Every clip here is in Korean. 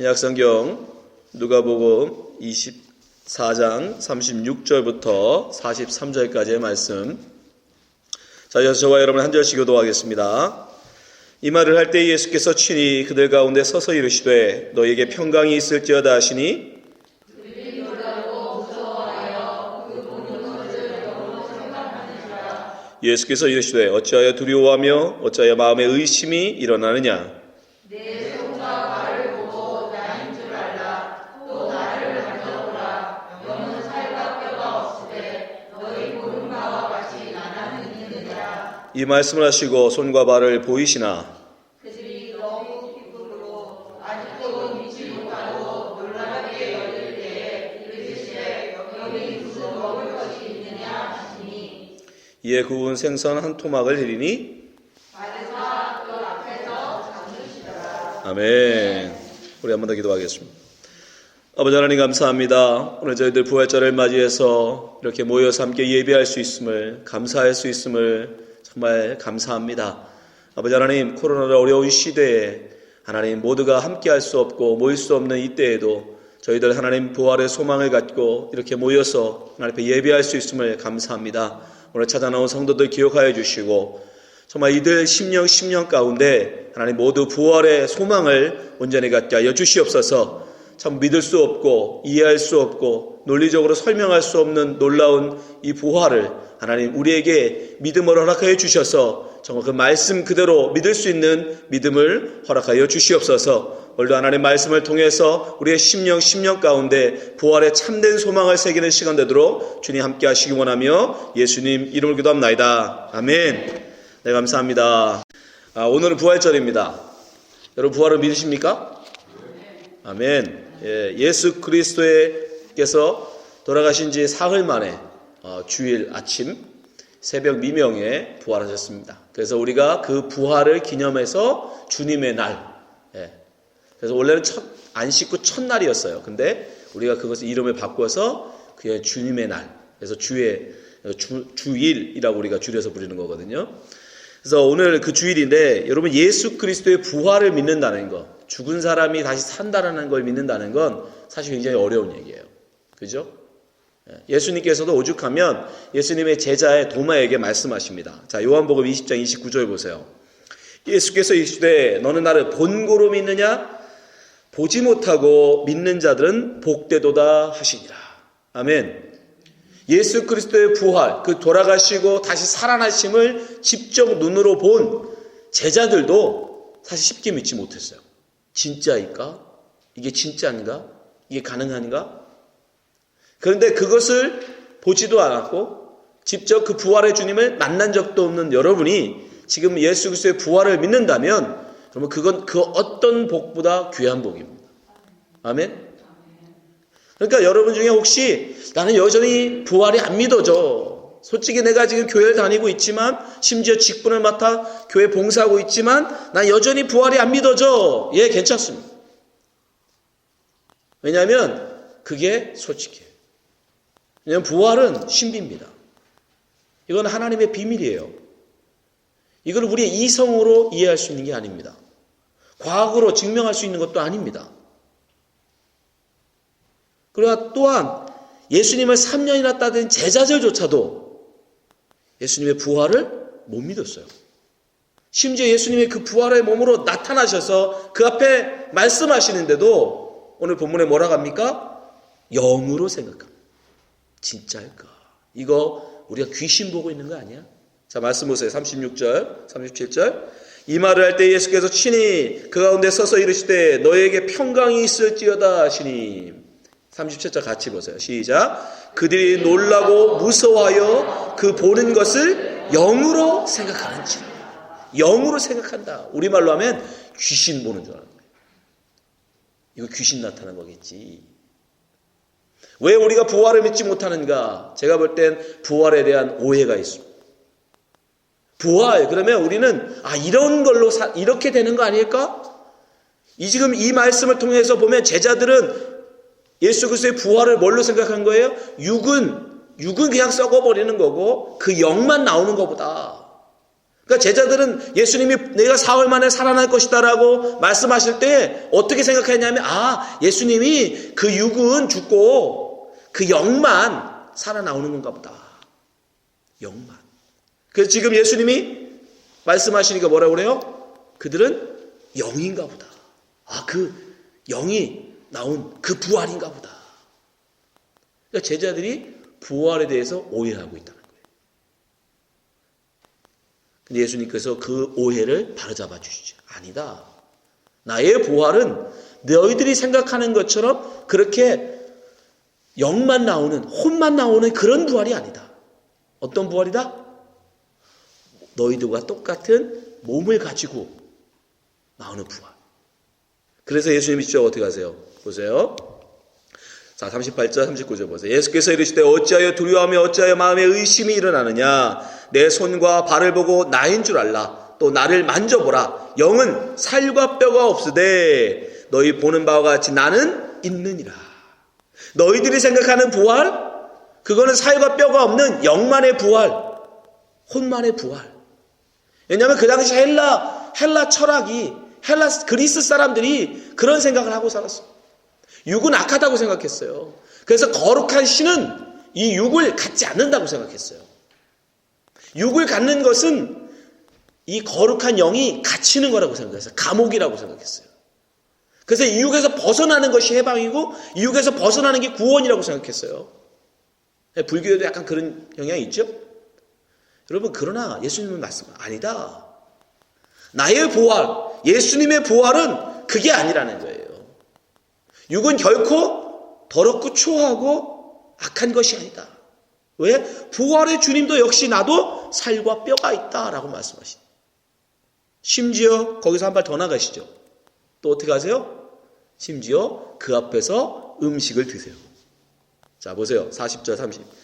신약성경 누가복음 24장 36절부터 43절까지의 말씀. 자, 이어서 저와 여러분 한 절씩 교도하겠습니다. 이 말을 할 때 예수께서 친히 그들 가운데 서서 이르시되 너희에게 평강이 있을지어다 하시니 예수께서 이르시되 어찌하여 두려워하며 어찌하여 마음에 의심이 일어나느냐. 내 손과 발을 보고 나인 줄 알라. 또 나를 만져보라. 영은 살과 뼈가 없으되 너희 보는 바와 같이 나는 있느니라. 이 말씀을 하시고 손과 발을 보이시나. 그들이 너무 기쁘고 아직도 믿지 못하고 놀라게 여길 때에 이르시되 여기 무슨 먹을 것이 있느냐 하시니 이에 구운 생선 한 토막을 드리니 바리사 그 앞에서 잡수시더라. 아멘. 우리 한 번 더 기도하겠습니다. 아버지 하나님 감사합니다. 오늘 저희들 부활절을 맞이해서 이렇게 모여서 함께 예배할 수 있음을, 감사할 수 있음을 정말 감사합니다. 아버지 하나님, 코로나의 어려운 시대에 하나님 모두가 함께할 수 없고 모일 수 없는 이때에도 저희들 하나님 부활의 소망을 갖고 이렇게 모여서 하나님 앞에 예배할 수 있음을 감사합니다. 오늘 찾아 나온 성도들 기억하여 주시고 정말 이들 심령 가운데 하나님 모두 부활의 소망을 온전히 갖게 하여 주시옵소서. 참 믿을 수 없고 이해할 수 없고 논리적으로 설명할 수 없는 놀라운 이 부활을 하나님 우리에게 믿음으로 허락하여 주셔서 정말 그 말씀 그대로 믿을 수 있는 믿음을 허락하여 주시옵소서. 오늘도 하나님 말씀을 통해서 우리의 심령 가운데 부활의 참된 소망을 새기는 시간 되도록 주님 함께 하시기 원하며 예수님 이름으로 기도합나이다. 아멘. 네, 감사합니다. 오늘은 부활절입니다. 여러분 부활을 믿으십니까? 아멘. 예수 그리스도께서 돌아가신 지 사흘 만에 주일 아침 새벽 미명에 부활하셨습니다. 그래서 우리가 그 부활을 기념해서 주님의 날, 그래서 원래는 안식 후 첫날이었어요. 근데 우리가 그것을 이름을 바꿔서 그의 주님의 날, 그래서 주일이라고 우리가 줄여서 부르는 거거든요. 그래서 오늘 그 주일인데 여러분 예수 그리스도의 부활을 믿는다는 것, 죽은 사람이 다시 산다라는 걸 믿는다는 건 사실 굉장히 어려운 얘기예요. 그죠? 예수님께서도 오죽하면 예수님의 제자의 도마에게 말씀하십니다. 자, 요한복음 20장 29절 보세요. 예수께서 이르시되 너는 나를 본고로 믿느냐? 보지 못하고 믿는 자들은 복되도다 하시니라. 아멘. 예수 그리스도의 부활, 그 돌아가시고 다시 살아나심을 직접 눈으로 본 제자들도 사실 쉽게 믿지 못했어요. 진짜일까? 이게 진짜인가? 이게 가능한가? 그런데 그것을 보지도 않았고 직접 그 부활의 주님을 만난 적도 없는 여러분이 지금 예수 그리스도의 부활을 믿는다면 그러면 그건 그 어떤 복보다 귀한 복입니다. 아멘. 그러니까 여러분 중에 혹시 나는 여전히 부활이 안 믿어져. 솔직히 내가 지금 교회를 다니고 있지만 심지어 직분을 맡아 교회 봉사하고 있지만 난 여전히 부활이 안 믿어져. 예, 괜찮습니다. 왜냐하면 그게 솔직해요. 왜냐하면 부활은 신비입니다. 이건 하나님의 비밀이에요. 이걸 우리의 이성으로 이해할 수 있는 게 아닙니다. 과학으로 증명할 수 있는 것도 아닙니다. 그러나 또한 예수님을 3년이나 따른 제자들조차도 예수님의 부활을 못 믿었어요. 심지어 예수님의 그 부활의 몸으로 나타나셔서 그 앞에 말씀하시는데도 오늘 본문에 뭐라고 합니까? 영으로 생각합니다. 진짜일까? 이거 우리가 귀신 보고 있는 거 아니야? 자, 말씀 보세요. 36절, 37절. 이 말을 할 때 예수께서 친히 그 가운데 서서 이르시되 너에게 평강이 있을지어다 하시니 37절 같이 보세요. 시작. 그들이 놀라고 무서워하여 그 보는 것을 영으로 생각하는지라. 영으로 생각한다. 우리말로 하면 귀신 보는 줄 아는 거예요. 이거 귀신 나타난 거겠지. 왜 우리가 부활을 믿지 못하는가? 제가 볼 땐 부활에 대한 오해가 있습니다. 부활, 그러면 우리는 이런 걸로 이렇게 되는 거 아닐까? 지금 이 말씀을 통해서 보면 제자들은 예수 그리스도의 부활을 뭘로 생각한 거예요? 육은 그냥 썩어버리는 거고 그 영만 나오는 것보다 그러니까 제자들은 예수님이 내가 사흘 만에 살아날 것이다라고 말씀하실 때 어떻게 생각했냐면, 예수님이 그 육은 죽고 그 영만 살아나오는 건가 보다. 영만. 그래서 지금 예수님이 말씀하시니까 뭐라고 그래요? 그들은 영인가 보다. 그 영이 나온 그 부활인가 보다. 그러니까 제자들이 부활에 대해서 오해하고 있다는 거예요. 근데 예수님께서 그 오해를 바로잡아 주시죠. 아니다. 나의 부활은 너희들이 생각하는 것처럼 그렇게 영만 나오는, 혼만 나오는 그런 부활이 아니다. 어떤 부활이다? 너희들과 똑같은 몸을 가지고 나오는 부활. 그래서 예수님이 직접 어떻게 하세요? 보세요. 자, 38절, 39절 보세요. 예수께서 이르시되 어찌하여 두려워하며 어찌하여 마음에 의심이 일어나느냐. 내 손과 발을 보고 나인 줄 알라. 또 나를 만져보라. 영은 살과 뼈가 없으되 너희 보는 바와 같이 나는 있느니라. 너희들이 생각하는 부활, 그거는 살과 뼈가 없는 영만의 부활, 혼만의 부활. 왜냐하면 그 당시 헬라 철학이, 그리스 사람들이 그런 생각을 하고 살았어요. 육은 악하다고 생각했어요. 그래서 거룩한 신은 이 육을 갖지 않는다고 생각했어요. 육을 갖는 것은 이 거룩한 영이 갇히는 거라고 생각했어요. 감옥이라고 생각했어요. 그래서 이 육에서 벗어나는 것이 해방이고 이 육에서 벗어나는 게 구원이라고 생각했어요. 불교에도 약간 그런 영향이 있죠? 여러분, 그러나 예수님은 말씀은 아니다. 나의 부활, 예수님의 부활은 그게 아니라는 거예요. 육은 결코 더럽고 초하고 악한 것이 아니다. 왜? 부활의 주님도 역시 나도 살과 뼈가 있다라고 말씀하시죠. 심지어 거기서 한 발 더 나가시죠. 또 어떻게 하세요? 심지어 그 앞에서 음식을 드세요. 자, 보세요. 40절,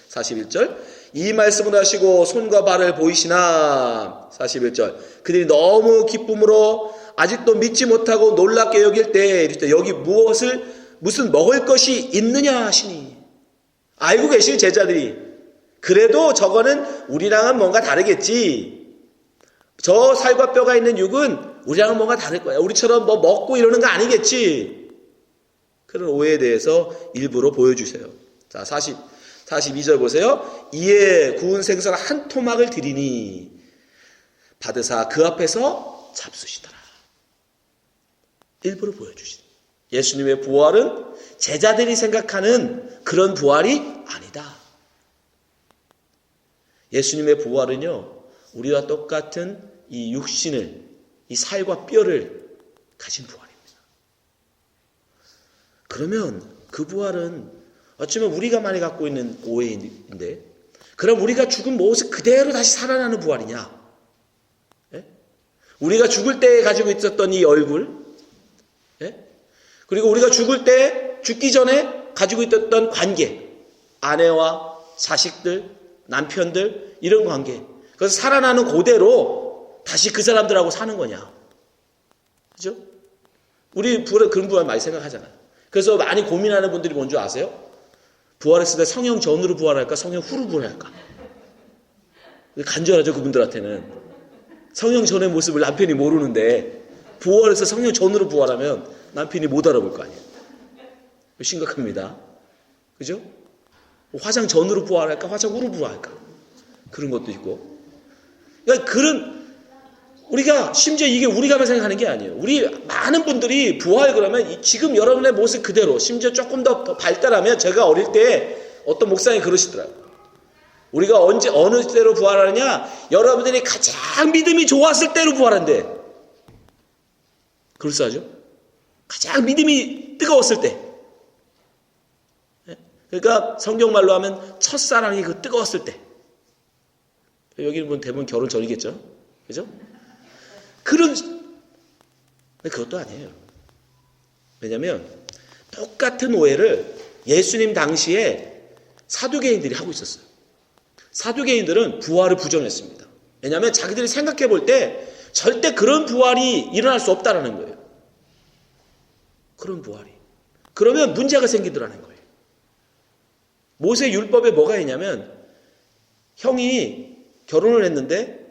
41절. 이 말씀을 하시고 손과 발을 보이시나. 41절. 그들이 너무 기쁨으로 아직도 믿지 못하고 놀랍게 여길 때 여기 무슨 먹을 것이 있느냐 하시니. 알고 계실 제자들이 그래도 저거는 우리랑은 뭔가 다르겠지. 저 살과 뼈가 있는 육은 우리랑은 뭔가 다를 거야. 우리처럼 뭐 먹고 이러는 거 아니겠지. 그런 오해에 대해서 일부러 보여주세요. 자, 42절 보세요. 이에 구운 생선 한 토막을 드리니 받으사 그 앞에서 잡수시더라. 일부러 보여주시죠. 예수님의 부활은 제자들이 생각하는 그런 부활이 아니다. 예수님의 부활은요, 우리와 똑같은 이 육신을, 이 살과 뼈를 가진 부활입니다. 그러면 그 부활은 어쩌면 우리가 많이 갖고 있는 오해인데, 그럼 우리가 죽은 모습 그대로 다시 살아나는 부활이냐? 예? 우리가 죽을 때 가지고 있었던 이 얼굴, 예? 그리고 우리가 죽기 전에 가지고 있었던 관계, 아내와 자식들, 남편들, 이런 관계. 그래서 살아나는 그대로 다시 그 사람들하고 사는 거냐. 그죠? 우리 부활 그런 부활 많이 생각하잖아요. 그래서 많이 고민하는 분들이 뭔지 아세요? 부활했을 때 성령 전으로 부활할까? 성령 후로 부활할까? 간절하죠, 그분들한테는. 성령 전의 모습을 남편이 모르는데 부활해서 성령 전으로 부활하면 남편이 못 알아볼 거 아니에요. 심각합니다. 그죠? 화장 전으로 부활할까? 화장 후로 부활할까? 그런 것도 있고. 그러니까 우리가 심지어 이게 우리가 생각하는 게 아니에요. 우리 많은 분들이 부활 그러면 지금 여러분의 모습 그대로, 심지어 조금 더 발달하면, 제가 어릴 때 어떤 목사님이 그러시더라고요. 우리가 어느 때로 부활하느냐? 여러분들이 가장 믿음이 좋았을 때로 부활한대. 그럴싸하죠? 가장 믿음이 뜨거웠을 때. 그러니까 성경말로 하면 첫사랑이 그 뜨거웠을 때. 여기는 분 대부분 결혼 전이겠죠? 그죠? 그것도 아니에요. 왜냐하면 똑같은 오해를 예수님 당시에 사두개인들이 하고 있었어요. 사두개인들은 부활을 부정했습니다. 왜냐하면 자기들이 생각해 볼 때 절대 그런 부활이 일어날 수 없다라는 거예요. 그런 부활이. 그러면 문제가 생기더라는 거예요. 모세 율법에 뭐가 있냐면, 형이 결혼을 했는데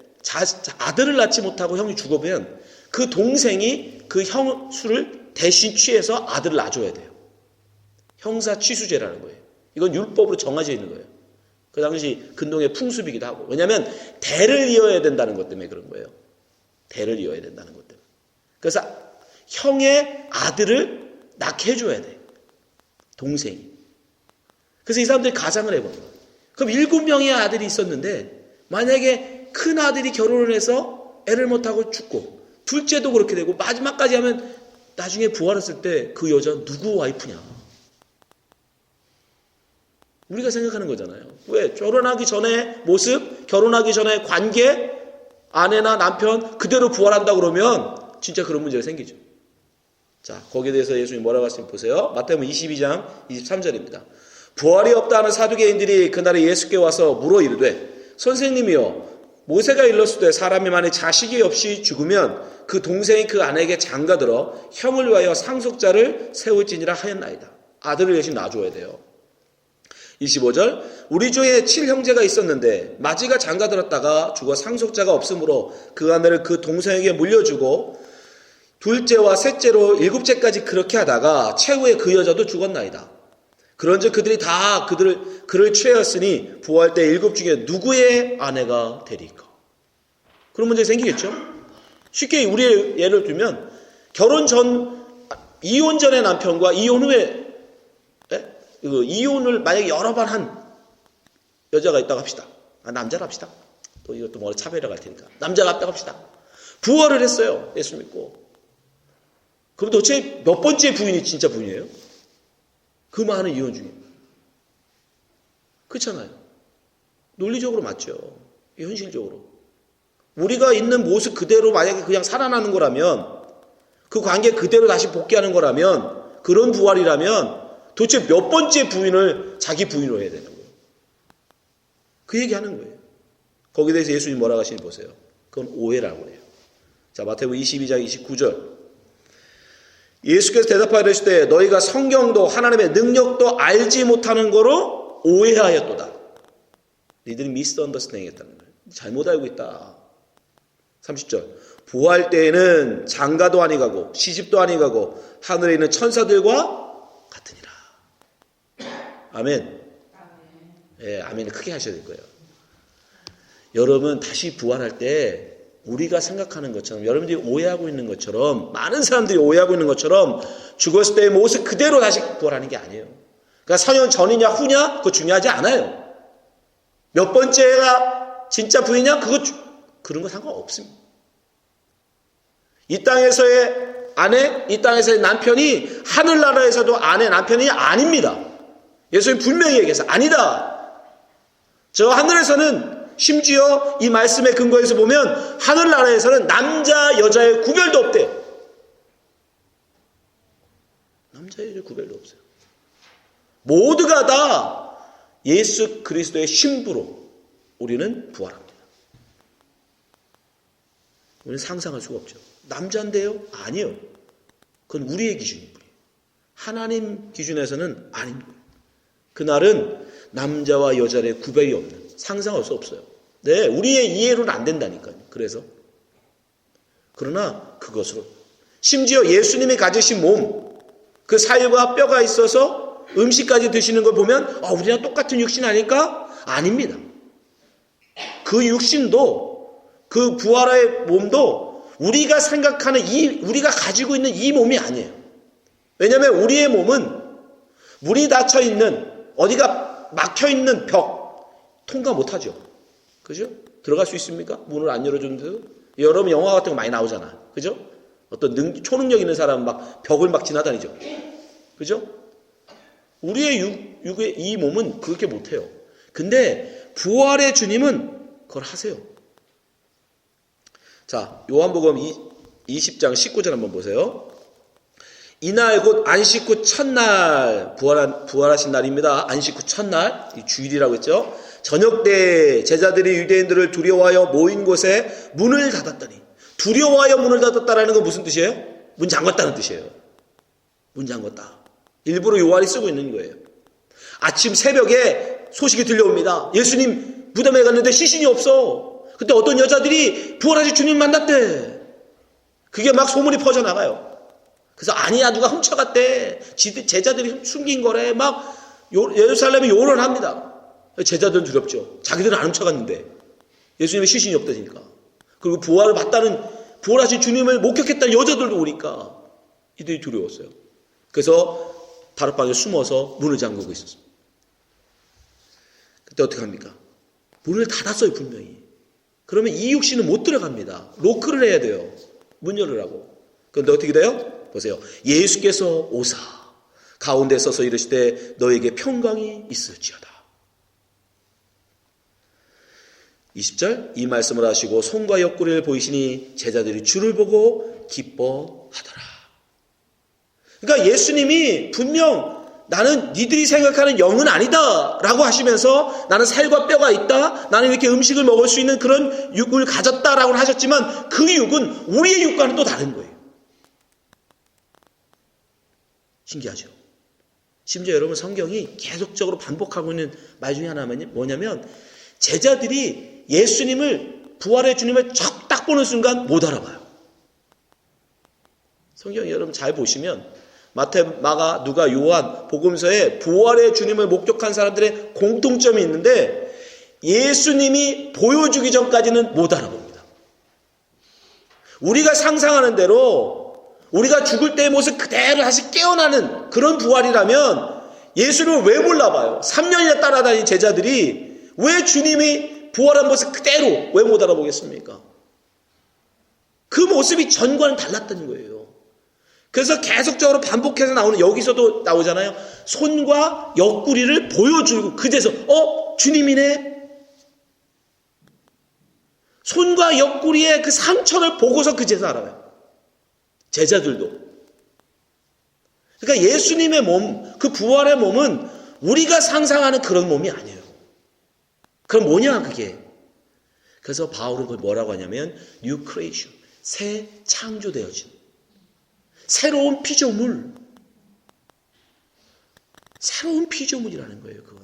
아들을 낳지 못하고 형이 죽어보면 그 동생이 그 형수를 대신 취해서 아들을 낳아줘야 돼요. 형사 취수제라는 거예요. 이건 율법으로 정해져 있는 거예요. 그 당시 근동의 풍습이기도 하고. 왜냐하면 대를 이어야 된다는 것 때문에 그런 거예요. 대를 이어야 된다는 것 때문에. 그래서 형의 아들을 낳게 해줘야 돼. 동생이. 그래서 이 사람들이 가상을 해본 거예요. 그럼 7명의 아들이 있었는데 만약에 큰 아들이 결혼을 해서 애를 못하고 죽고 둘째도 그렇게 되고 마지막까지 하면 나중에 부활했을 때 그 여자 누구 와이프냐. 우리가 생각하는 거잖아요. 왜? 결혼하기 전에 모습, 결혼하기 전에 관계, 아내나 남편 그대로 부활한다 그러면 진짜 그런 문제가 생기죠. 자, 거기에 대해서 예수님이 뭐라고 하시면 보세요. 마태복음 22장 23절입니다. 부활이 없다는 사두개인들이 그날에 예수께 와서 물어 이르되 선생님이여 모세가 일렀으되 사람이 만일 자식이 없이 죽으면 그 동생이 그 아내에게 장가들어 형을 위하여 상속자를 세울지니라 하였나이다. 아들을 대신 놔줘야 돼요. 25절 우리 중에 7형제가 있었는데 마지가 장가들었다가 죽어 상속자가 없으므로 그 아내를 그 동생에게 물려주고 둘째와 셋째로 7째까지 그렇게 하다가 최후에 그 여자도 죽었나이다. 그런즉 그들이 다 그를 취하였으니 부활 때 7 중에 누구의 아내가 되리까? 그런 문제 생기겠죠? 쉽게 우리의 예를 들면 결혼 전 이혼 전의 남편과 이혼 후에 이혼을 만약에 여러 번 한 여자가 있다고 합시다. 남자라 합시다. 또 이것도 뭐 차별화 갈 테니까. 남자가 있다고 합시다. 부활을 했어요. 예수 믿고. 그럼 도대체 몇 번째 부인이 진짜 부인이에요? 그 많은 이혼 중에. 그렇잖아요. 논리적으로 맞죠. 현실적으로. 우리가 있는 모습 그대로 만약에 그냥 살아나는 거라면 그 관계 그대로 다시 복귀하는 거라면 그런 부활이라면 도대체 몇 번째 부인을 자기 부인으로 해야 되는 거예요. 그 얘기하는 거예요. 거기에 대해서 예수님이 뭐라고 하시는지 보세요. 그건 오해라고 해요. 자, 마태복음 22장 29절. 예수께서 대답하여 이르시되 너희가 성경도 하나님의 능력도 알지 못하는 거로 오해하였도다. 니들이 미스언더스탠딩 했다는 거예요. 잘못 알고 있다. 30절. 부활 때에는 장가도 아니가고 시집도 아니가고 하늘에 있는 천사들과 같으니라. 아멘. 예, 아멘을 크게 하셔야 될 거예요. 여러분 다시 부활할 때 우리가 생각하는 것처럼 여러분들이 오해하고 있는 것처럼 많은 사람들이 오해하고 있는 것처럼 죽었을 때의 모습 그대로 다시 부활하는 게 아니에요. 그러니까 4년 전이냐 후냐 그거 중요하지 않아요. 몇 번째가 진짜 부인이냐 그런 거 상관없습니다. 이 땅에서의 아내, 이 땅에서의 남편이 하늘나라에서도 아내, 남편이 아닙니다. 예수님 분명히 얘기해서 아니다. 저 하늘에서는 심지어 이 말씀의 근거에서 보면 하늘나라에서는 남자, 여자의 구별도 없대요. 남자, 여자의 구별도 없어요. 모두가 다 예수 그리스도의 신부로 우리는 부활합니다. 우리는 상상할 수가 없죠. 남자인데요? 아니요. 그건 우리의 기준일 뿐이에요. 하나님 기준에서는 아닙니다. 그날은 남자와 여자의 구별이 없는 상상할 수 없어요. 네, 우리의 이해로는 안 된다니까요. 그래서 그러나 그것으로 심지어 예수님이 가지신 몸, 그 살과 뼈가 있어서 음식까지 드시는 걸 보면 우리랑 똑같은 육신 아닐까? 아닙니다. 그 육신도 그 부활의 몸도 우리가 생각하는 우리가 가지고 있는 이 몸이 아니에요. 왜냐하면 우리의 몸은 문이 닫혀 있는 어디가 막혀 있는 벽 통과 못하죠. 그죠? 들어갈 수 있습니까? 문을 안 열어주는데도 여러분 영화 같은 거 많이 나오잖아. 그죠? 어떤 초능력 있는 사람은 막 벽을 막 지나다니죠. 그죠? 우리의 육의 이 몸은 그렇게 못해요. 근데 부활의 주님은 그걸 하세요. 자, 요한복음 20장 19절 한번 보세요. 이날 곧 안식 후 첫날 부활하신 날입니다. 안식 후 첫날 주일이라고 했죠. 저녁 때 제자들이 유대인들을 두려워하여 모인 곳에 문을 닫았더니 두려워하여 문을 닫았다라는 건 무슨 뜻이에요? 문 잠궜다는 뜻이에요. 문 잠궜다. 일부러 요한이 쓰고 있는 거예요. 아침 새벽에 소식이 들려옵니다. 예수님 무덤에 갔는데 시신이 없어. 그때 어떤 여자들이 부활하신 주님 만났대. 그게 막 소문이 퍼져나가요. 그래서 아니야, 누가 훔쳐갔대. 제자들이 숨긴 거래. 막 예루살렘이 요란합니다. 제자들은 두렵죠. 자기들은 안 훔쳐갔는데 예수님의 시신이 없다니까. 그리고 부활하신 주님을 목격했다는 여자들도 오니까 이들이 두려웠어요. 그래서 다락방에 숨어서 문을 잠그고 있었어요. 그때 어떻게 합니까? 문을 닫았어요, 분명히. 그러면 이육 씨는 못 들어갑니다. 노크를 해야 돼요. 문 열으라고. 그런데 어떻게 돼요? 보세요. 예수께서 오사 가운데 서서 이르시되 너에게 평강이 있을지어다. 20절 이 말씀을 하시고 손과 옆구리를 보이시니 제자들이 주를 보고 기뻐하더라. 그러니까 예수님이 분명 나는 니들이 생각하는 영은 아니다 라고 하시면서 나는 살과 뼈가 있다, 나는 이렇게 음식을 먹을 수 있는 그런 육을 가졌다라고 하셨지만 그 육은 우리의 육과는 또 다른 거예요. 신기하죠? 심지어 여러분 성경이 계속적으로 반복하고 있는 말 중에 하나는 뭐냐면 제자들이 예수님을 부활의 주님을 딱 보는 순간 못 알아봐요. 성경 여러분 잘 보시면 마태, 마가, 누가, 요한 복음서에 부활의 주님을 목격한 사람들의 공통점이 있는데 예수님이 보여주기 전까지는 못 알아봅니다. 우리가 상상하는 대로 우리가 죽을 때의 모습 그대로 다시 깨어나는 그런 부활이라면 예수님을 왜 몰라봐요? 3년이나 따라다닌 제자들이 왜 주님이 부활한 모습 그대로 왜 못 알아보겠습니까? 그 모습이 전과는 달랐다는 거예요. 그래서 계속적으로 반복해서 나오는, 여기서도 나오잖아요. 손과 옆구리를 보여주고 그제서 주님이네. 손과 옆구리의 그 상처를 보고서 그제서 알아요. 제자들도. 그러니까 예수님의 몸, 그 부활의 몸은 우리가 상상하는 그런 몸이 아니에요. 그럼 뭐냐 그게. 그래서 바울은 그걸 뭐라고 하냐면 New Creation, 새 창조되어진 새로운 피조물. 새로운 피조물이라는 거예요. 그건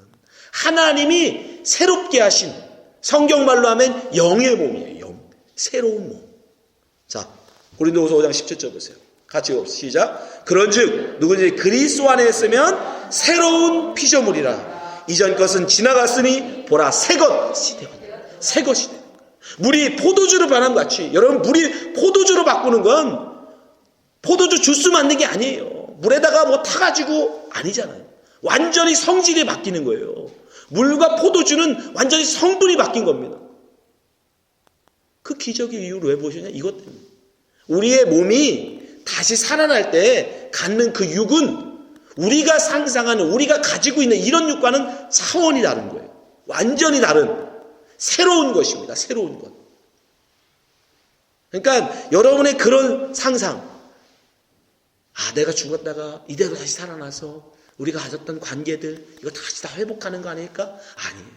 하나님이 새롭게 하신, 성경말로 하면 영의 몸이에요. 영. 새로운 몸. 자, 고린도후서 5장 17절 보세요. 같이 시작. 그런즉 누구든지 그리스도 안에 있으면 새로운 피조물이라. 이전 것은 지나갔으니 보라 새 것이 되었다. 새 것이 되었다. 물이 포도주로 변한 것 같이, 여러분 물이 포도주로 바꾸는 건 포도주 주스 만든 게 아니에요. 물에다가 뭐 타가지고 아니잖아요. 완전히 성질이 바뀌는 거예요. 물과 포도주는 완전히 성분이 바뀐 겁니다. 그 기적의 이유를 왜 보시냐? 이것 때문에. 우리의 몸이 다시 살아날 때 갖는 그 육은 우리가 상상하는, 우리가 가지고 있는 이런 육과는 차원이 다른 거예요. 완전히 다른 새로운 것입니다. 새로운 것. 그러니까 여러분의 그런 상상, 내가 죽었다가 이대로 다시 살아나서 우리가 가졌던 관계들 이거 다시 다 회복하는 거 아닐까? 아니에요.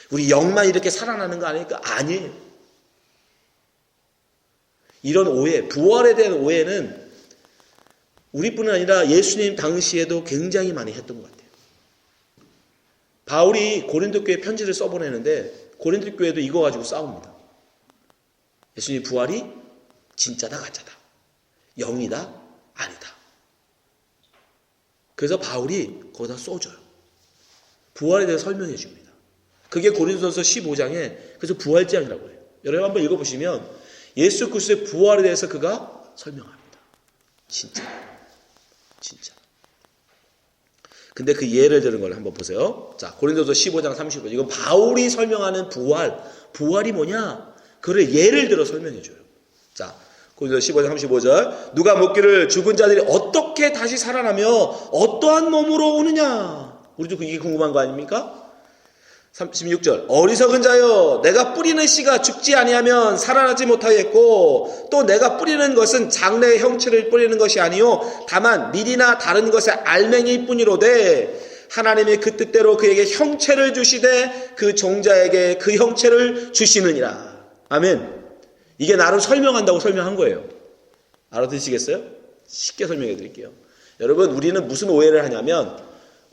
우리 영만 이렇게 살아나는 거 아닐까? 아니에요. 이런 오해, 부활에 대한 오해는 우리뿐 아니라 예수님 당시에도 굉장히 많이 했던 것 같아요. 바울이 고린도 교회에 편지를 써보내는데 고린도 교회도 이거 가지고 싸웁니다. 예수님 부활이 진짜다 가짜다, 영이다 아니다. 그래서 바울이 거기다 써줘요. 부활에 대해서 설명해 줍니다. 그게 고린도전서 15장에 그래서 부활장이라고 해요. 여러분 한번 읽어보시면 예수 그리스도의 부활에 대해서 그가 설명합니다. 진짜. 근데 그 예를 들은 걸 한번 보세요. 자, 고린도서 15장 35절. 이건 바울이 설명하는 부활이 뭐냐? 그를 예를 들어 설명해 줘요. 자, 고린도서 15장 35절. 누가 묻기를 죽은 자들이 어떻게 다시 살아나며 어떠한 몸으로 오느냐? 우리도 그게 궁금한 거 아닙니까? 36절. 어리석은 자여, 내가 뿌리는 씨가 죽지 아니하면 살아나지 못하겠고 또 내가 뿌리는 것은 장래의 형체를 뿌리는 것이 아니요 다만 밀이나 다른 것의 알맹이 뿐이로되 하나님이 그 뜻대로 그에게 형체를 주시되 그 종자에게 그 형체를 주시느니라. 아멘. 이게 나를 설명한다고 설명한 거예요. 알아듣으시겠어요? 쉽게 설명해 드릴게요. 여러분, 우리는 무슨 오해를 하냐면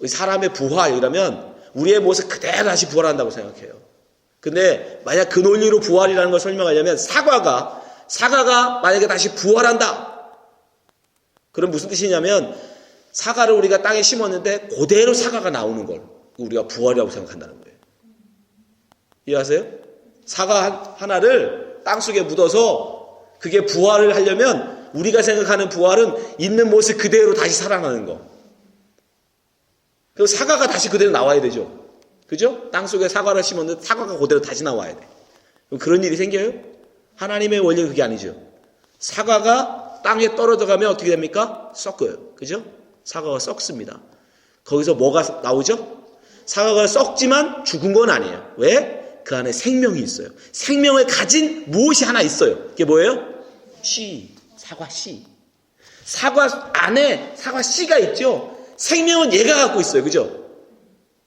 사람의 부활 이러면 우리의 모습 그대로 다시 부활한다고 생각해요. 근데 만약 그 논리로 부활이라는 걸 설명하려면 사과가 만약에 다시 부활한다. 그럼 무슨 뜻이냐면 사과를 우리가 땅에 심었는데 그대로 사과가 나오는 걸 우리가 부활이라고 생각한다는 거예요. 이해하세요? 사과 하나를 땅속에 묻어서 그게 부활을 하려면 우리가 생각하는 부활은 있는 모습 그대로 다시 살아나는 거. 그리고 사과가 다시 그대로 나와야 되죠. 그죠? 땅속에 사과를 심었는데 사과가 그대로 다시 나와야 돼. 그럼 그런 일이 생겨요? 하나님의 원리가 그게 아니죠. 사과가 땅에 떨어져 가면 어떻게 됩니까? 썩어요. 그죠? 사과가 썩습니다. 거기서 뭐가 나오죠? 사과가 썩지만 죽은 건 아니에요. 왜? 그 안에 생명이 있어요. 생명을 가진 무엇이 하나 있어요. 그게 뭐예요? 씨. 사과 씨. 사과 안에 사과 씨가 있죠. 생명은 얘가 갖고 있어요. 그죠?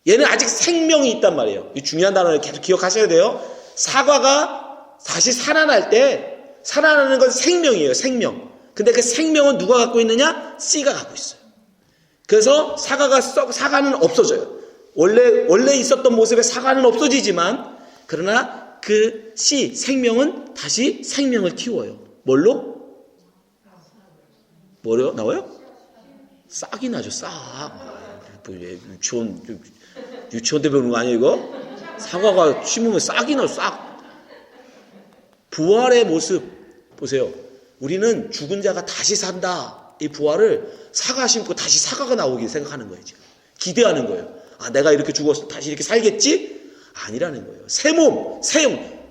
얘는 아직 생명이 있단 말이에요. 이 중요한 단어를 계속 기억하셔야 돼요. 사과가 다시 살아날 때 살아나는 건 생명이에요. 생명. 근데 그 생명은 누가 갖고 있느냐? 씨가 갖고 있어요. 그래서 사과는 없어져요. 원래 있었던 모습의 사과는 없어지지만 그러나 그 씨, 생명은 다시 생명을 키워요. 뭘로? 뭐요? 나와요? 싹이 나죠. 싹. 유치원 때 배우는 거 아니에요, 이거? 사과가 심으면 싹이 나요, 싹. 부활의 모습 보세요. 우리는 죽은 자가 다시 산다. 이 부활을 사과 심고 다시 사과가 나오길 생각하는 거예요, 지금. 기대하는 거예요. 아, 내가 이렇게 죽었어. 다시 이렇게 살겠지? 아니라는 거예요. 새 몸, 새 영.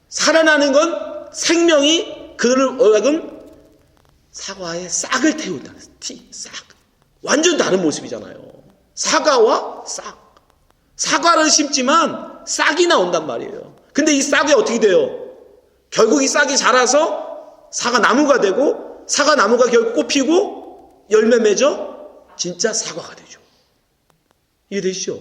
살아나는 건 생명이 그를 어여금 사과에 싹을 태운다는 싹. 완전 다른 모습이잖아요. 사과와 싹. 사과를 심지만 싹이 나온단 말이에요. 근데 이 싹이 어떻게 돼요? 결국 이 싹이 자라서 사과나무가 되고 사과나무가 결국 꽃피고 열매 맺어 진짜 사과가 되죠. 이해되시죠?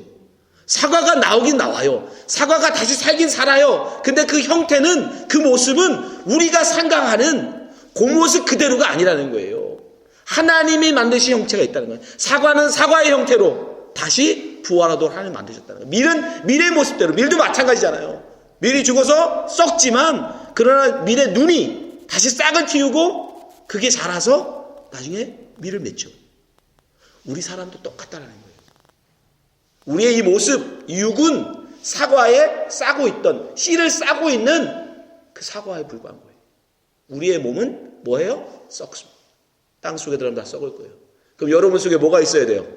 사과가 나오긴 나와요. 사과가 다시 살긴 살아요. 근데 그 형태는 그 모습은 우리가 생각하는 그 모습 그대로가 아니라는 거예요. 하나님이 만드신 형체가 있다는 거예요. 사과는 사과의 형태로 다시 부활하도록 하나님 만드셨다는 거예요. 밀은 밀의 모습대로. 밀도 마찬가지잖아요. 밀이 죽어서 썩지만 그러나 밀의 눈이 다시 싹을 틔우고 그게 자라서 나중에 밀을 맺죠. 우리 사람도 똑같다는 거예요. 우리의 이 모습, 이 육은 사과에 싸고 있던 씨를 싸고 있는 그 사과에 불과한 거예요. 우리의 몸은 뭐예요? 썩습니다. 땅 속에 들어가면 다 썩을 거예요. 그럼 여러분 속에 뭐가 있어야 돼요?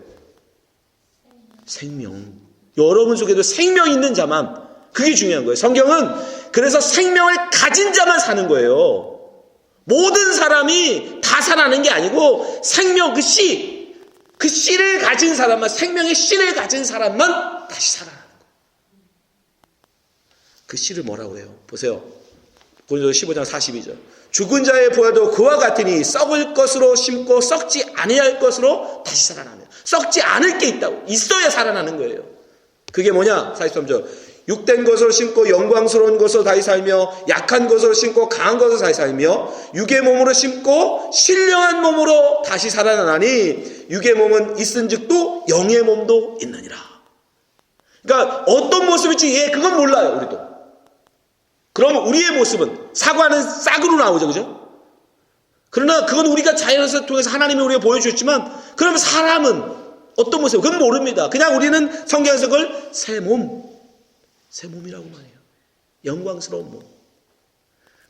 생명. 여러분 속에도 생명 있는 자만, 그게 중요한 거예요. 성경은 그래서 생명을 가진 자만 사는 거예요. 모든 사람이 다 살아나는 게 아니고 생명, 그 씨를 가진 사람만, 생명의 씨를 가진 사람만 다시 살아나는 거예요. 그 씨를 뭐라고 해요? 보세요. 고린도서 15장 42절. 죽은 자의 보혈도 그와 같으니 썩을 것으로 심고 썩지 아니할 것으로 다시 살아나며. 썩지 않을 게 있다고. 있어야 살아나는 거예요. 그게 뭐냐? 43절. 육된 것으로 심고 영광스러운 것으로 다시 살며 약한 것으로 심고 강한 것으로 다시 살며 육의 몸으로 심고 신령한 몸으로 다시 살아나니 육의 몸은 있은즉도 영의 몸도 있느니라. 그러니까 어떤 모습일지 그건 몰라요. 우리도. 그럼 우리의 모습은 사과는 싹으로 나오죠. 그죠? 그러나 그건 우리가 자연에서 통해서 하나님이 우리가 보여주셨지만 그럼 사람은 어떤 모습? 그건 모릅니다. 그냥 우리는 성경에서 그걸 새 몸이라고만 해요. 영광스러운 몸.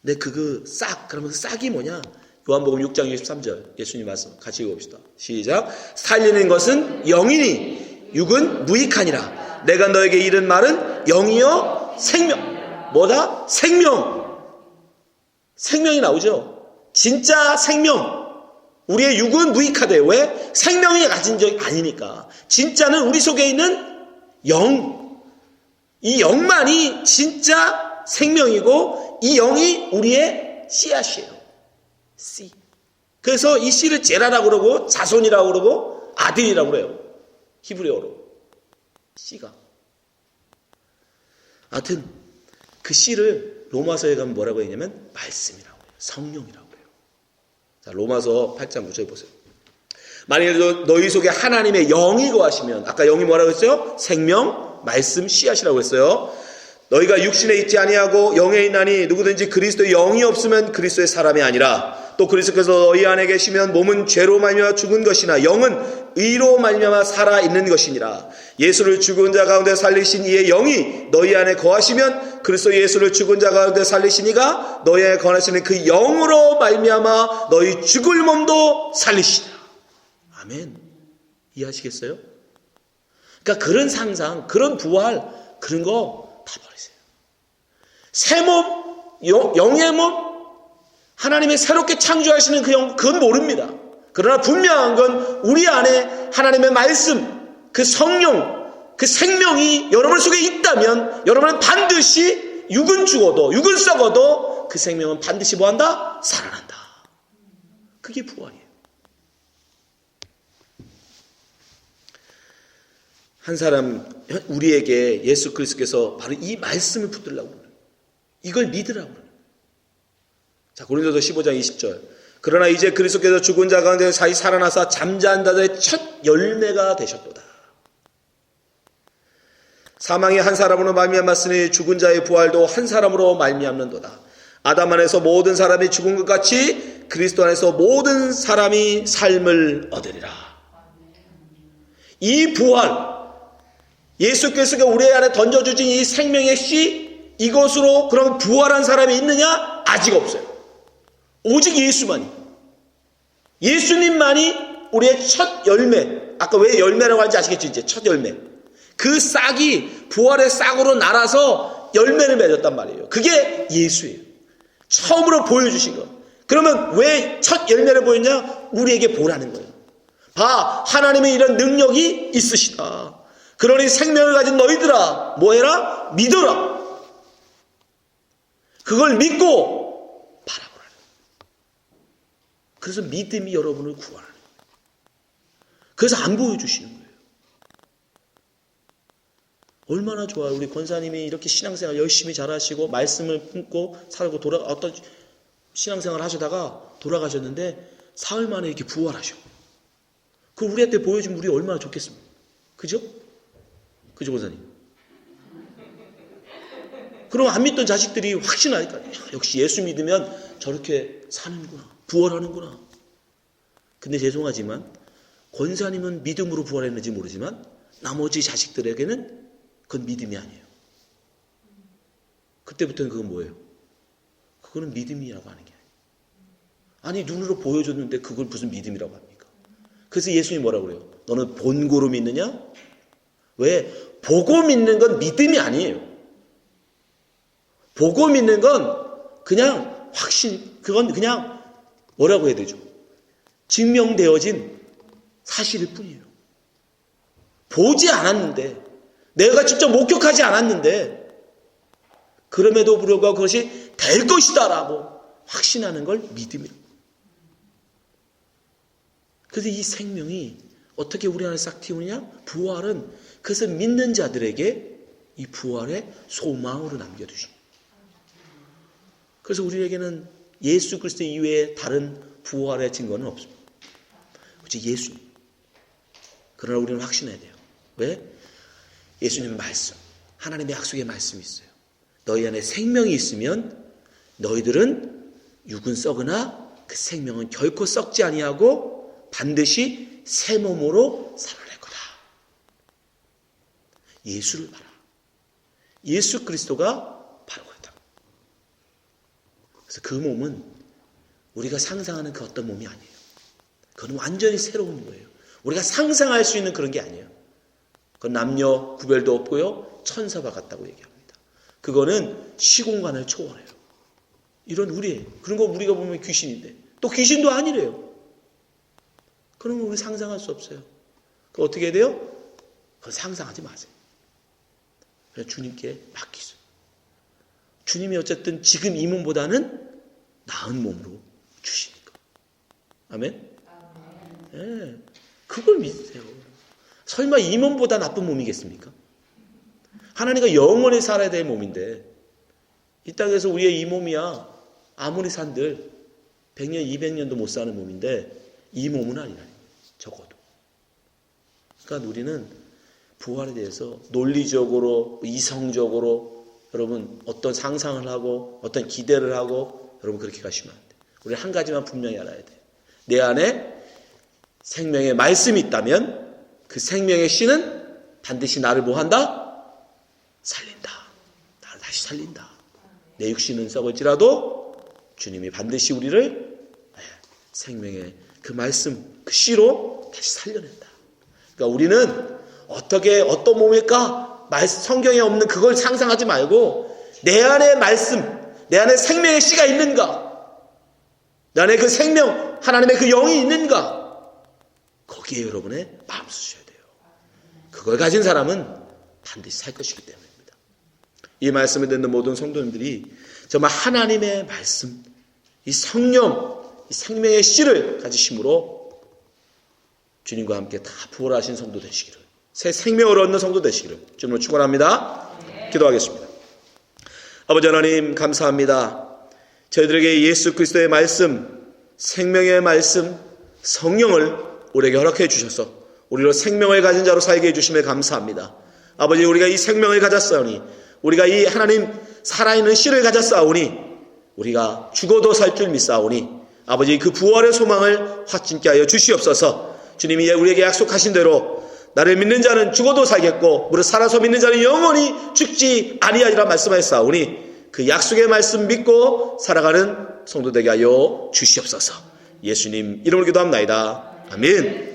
근데 그러면 그 싹이 뭐냐? 요한복음 6장 23절 예수님 말씀 같이 읽어봅시다. 시작. 살리는 것은 영이니 육은 무익하니라. 내가 너에게 이른 말은 영이요 생명. 뭐다? 생명. 생명이 나오죠. 진짜 생명. 우리의 육은 무익하대요. 왜? 생명이 가진 적이 아니니까. 진짜는 우리 속에 있는 영. 이 영만이 진짜 생명이고 이 영이 우리의 씨앗이에요. 씨. 그래서 이 씨를 제라라고 그러고 자손이라고 그러고 아들이라고 그래요. 히브리어로. 씨가. 하여튼 그 씨를 로마서에 가면 뭐라고 했냐면 말씀이라고 해요. 성령이라고 해요. 자, 로마서 8장 9절 보세요. 만일 너희 속에 하나님의 영이 거하시면 아까 영이 뭐라고 했어요? 생명, 말씀, 씨앗이라고 했어요. 너희가 육신에 있지 아니하고 영에 있나니 누구든지 그리스도의 영이 없으면 그리스도의 사람이 아니라 또 그리스도께서 너희 안에 계시면 몸은 죄로 말미암아 죽은 것이나 영은 의로 말미암아 살아 있는 것이니라. 예수를 죽은 자 가운데 살리신 이의 영이 너희 안에 거하시면 그리스도 예수를 죽은 자 가운데 살리신 이가 너희 안에 거하시는 그 영으로 말미암아 너희 죽을 몸도 살리시라. 아멘. 이해하시겠어요? 그러니까 그런 상상, 그런 부활, 그런 거 다 버리세요. 새 몸, 영의 몸, 하나님의 새롭게 창조하시는 그 영, 그건 모릅니다. 그러나 분명한 건 우리 안에 하나님의 말씀, 그 성령, 그 생명이 여러분 속에 있다면 여러분은 반드시 육은 죽어도, 육은 썩어도 그 생명은 반드시 뭐한다? 살아난다. 그게 부활이에요. 한 사람, 우리에게 예수 그리스도께서 바로 이 말씀을 붙들라고 그래요. 이걸 믿으라고 그래요. 자, 고린도서 15장 20절. 그러나 이제 그리스도께서 죽은 자 가운데 사이 살아나사 잠자는 자들의 첫 열매가 되셨도다. 사망이 한 사람으로 말미암았으니 죽은 자의 부활도 한 사람으로 말미암는도다. 아담 안에서 모든 사람이 죽은 것 같이 그리스도 안에서 모든 사람이 삶을 얻으리라. 이 부활, 예수께서 우리 안에 던져주신 이 생명의 씨, 이것으로 그럼 부활한 사람이 있느냐? 아직 없어요. 오직 예수만이. 예수님만이 우리의 첫 열매. 아까 왜 열매라고 하는지 아시겠죠? 이제 첫 열매. 그 싹이 부활의 싹으로 날아서 열매를 맺었단 말이에요. 그게 예수예요. 처음으로 보여주신 거. 그러면 왜 첫 열매를 보였냐? 우리에게 보라는 거예요. 봐, 하나님의 이런 능력이 있으시다. 그러니 생명을 가진 너희들아, 뭐해라? 믿어라. 그걸 믿고 바라보라. 그래서 믿음이 여러분을 구원하는 거예요. 그래서 안 보여주시는 거예요. 얼마나 좋아요. 우리 권사님이 이렇게 신앙생활 열심히 잘하시고 말씀을 품고 살고 어떤 신앙생활 하시다가 돌아가셨는데 사흘 만에 이렇게 부활하셔. 그걸 우리한테 보여주면 우리 얼마나 좋겠습니까? 그죠? 그죠, 권사님? 그럼 안 믿던 자식들이 확신하니까 역시 예수 믿으면 저렇게 사는구나. 부활하는구나. 근데 죄송하지만 권사님은 믿음으로 부활했는지 모르지만 나머지 자식들에게는 그건 믿음이 아니에요. 그때부터는 그건 뭐예요? 그거는 믿음이라고 하는 게 아니에요. 아니 눈으로 보여줬는데 그걸 무슨 믿음이라고 합니까? 그래서 예수님이 뭐라고 그래요? 너는 본고로 믿느냐? 왜? 보고 믿는 건 믿음이 아니에요. 보고 믿는 건 그냥 확신, 그건 그냥 뭐라고 해야 되죠? 증명되어진 사실일 뿐이에요. 보지 않았는데, 내가 직접 목격하지 않았는데, 그럼에도 불구하고 그것이 될 것이다라고 확신하는 걸 믿음이라고. 그래서 이 생명이 어떻게 우리 안에 싹 틔우느냐? 부활은 그래서 믿는 자들에게 이 부활의 소망으로 남겨두십니다. 그래서 우리에게는 예수 그리스도 이외에 다른 부활의 증거는 없습니다. 오직 예수님. 그러나 우리는 확신해야 돼요. 왜? 예수님의 말씀, 하나님의 약속의 말씀이 있어요. 너희 안에 생명이 있으면 너희들은 육은 썩으나 그 생명은 결코 썩지 아니하고 반드시 새 몸으로 살아날 거다. 예수를 봐라. 예수 그리스도가 바로 그렇다. 그래서 그 몸은 우리가 상상하는 그 어떤 몸이 아니에요. 그건 완전히 새로운 거예요. 우리가 상상할 수 있는 그런 게 아니에요. 그건 남녀 구별도 없고요. 천사와 같다고 얘기합니다. 그거는 시공간을 초월해요. 이런 우리의 그런 거 우리가 보면 귀신인데 또 귀신도 아니래요. 그러면 우리 상상할 수 없어요. 그 어떻게 해야 돼요? 그건 상상하지 마세요. 그냥 주님께 맡기세요. 주님이 어쨌든 지금 이 몸보다는 나은 몸으로 주시니까. 아멘? 네, 그걸 믿으세요. 설마 이 몸보다 나쁜 몸이겠습니까? 하나님과 영원히 살아야 될 몸인데 이 땅에서 우리의 이 몸이야 아무리 산들 100년, 200년도 못 사는 몸인데 이 몸은 아니라 적어도. 그러니까 우리는 부활에 대해서 논리적으로, 이성적으로 여러분 어떤 상상을 하고 어떤 기대를 하고 여러분 그렇게 가시면 안 돼. 우리 한 가지만 분명히 알아야 돼. 내 안에 생명의 말씀이 있다면 그 생명의 씨는 반드시 나를 뭐한다? 살린다. 나를 다시 살린다. 내 육신은 썩을지라도 주님이 반드시 우리를 생명의 그 말씀, 그 씨로 다시 살려낸다. 그러니까 우리는 어떤 몸일까? 성경에 없는 그걸 상상하지 말고 내 안에 말씀, 내 안에 생명의 씨가 있는가? 내 안에 그 생명, 하나님의 그 영이 있는가? 거기에 여러분의 마음 쓰셔야 돼요. 그걸 가진 사람은 반드시 살 것이기 때문입니다. 이 말씀을 듣는 모든 성도님들이 정말 하나님의 말씀, 이 성령, 이 생명의 씨를 가지심으로 주님과 함께 다 부활하신 성도 되시기를, 새 생명을 얻는 성도 되시기를 주님으로 축원합니다. 기도하겠습니다. 아버지 하나님 감사합니다. 저희들에게 예수 그리스도의 말씀, 생명의 말씀, 성령을 우리에게 허락해 주셔서 우리로 생명을 가진 자로 살게 해주심에 감사합니다. 아버지 우리가 이 생명을 가졌사오니, 우리가 이 하나님 살아있는 씨를 가졌사오니, 우리가 죽어도 살 줄 믿사오니 아버지 그 부활의 소망을 확증케 하여 주시옵소서. 주님이 우리에게 약속하신 대로 나를 믿는 자는 죽어도 살겠고 무릇 살아서 믿는 자는 영원히 죽지 아니하리라 말씀하셨사오니 그 약속의 말씀 믿고 살아가는 성도 되게 하여 주시옵소서. 예수님 이름으로 기도합나이다. 아멘.